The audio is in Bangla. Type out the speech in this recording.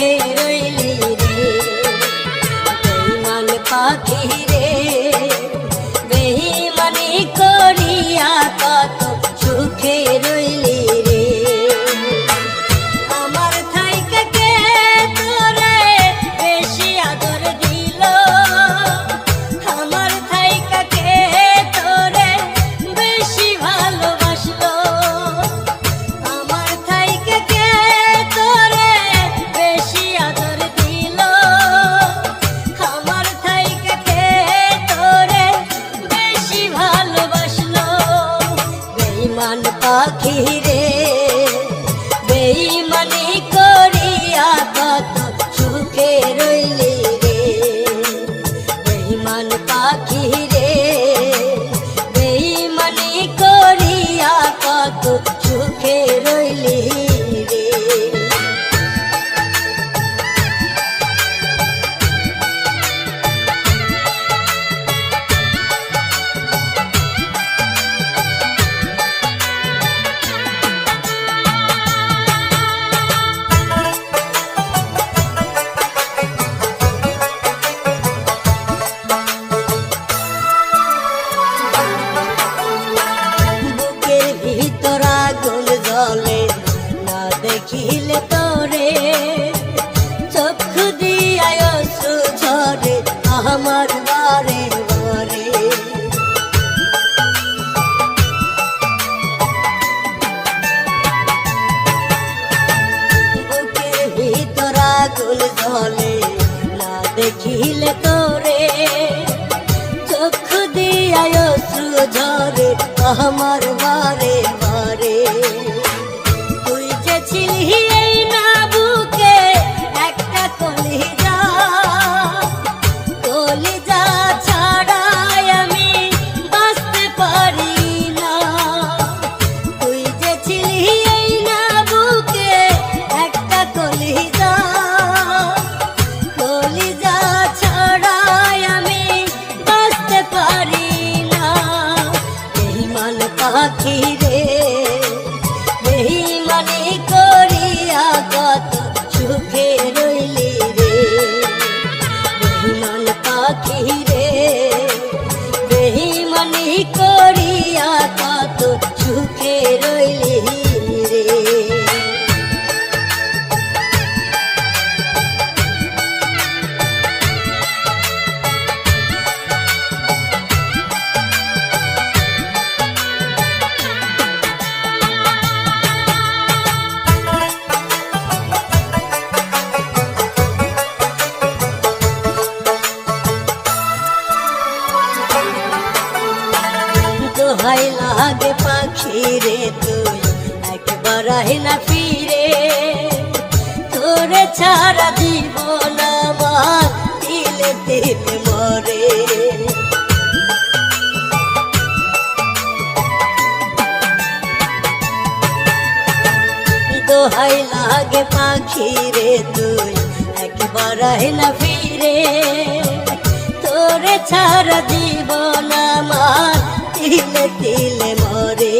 সুখে রইলি রে বেঈমান পাখি রে বেঈমানি করিয়া কত সুখে রইলি রে আমার থাইকা কে তোরে বেশি আদর দিল আমার থাইকা কে তোরে বেশি ভালোবাসলো আমার থাইকা কে তোরে বেশি আদর দিল আমার থাইকা কে তোরে বেশি ভালোবাসলো বেঈমান পাখি রে বেঈমানি করিয়া কত সুখে রইলি রে বেঈমান পাখি রে বেঈমানি করিয়া কত সুখে রইলি রে বুকের ভিতর আগুন জ্বলে না দেখিলে তোরে চোখ দিয়া অশ্রু ঝরে আমার বারে বারে বুকের ভিতর আগুন জ্বলে না দেখিলে তোরে চোখ দিয়া অশ্রু ঝরে আমার বারে বারে তুই যে ছিলি এই না বুকে একটা কলিজা কলিজা ছাড়াই আমি বাঁচতে পারি না তুই যে ছিলি এই না বুকে একটা কলিজা কলিজা ছাড়াই আমি বাঁচতে পারি না বেঈমান পাখি রে বেঈমানি করিয়া কত সুখে রইলি রে বেঈমান পাখি রে বেঈমানি করিয়া কত সুখে রইলি রে দোহাই লাগে পাখি রে তুই একবার না ফিরে তোরে ছাড়া জীবন আমার তিলে তিলে মরে দোহাই লাগে পাখি রে তুই একবার না ফিরে তোরে ছাড়া জীবন আমার তিলে তিলে মরে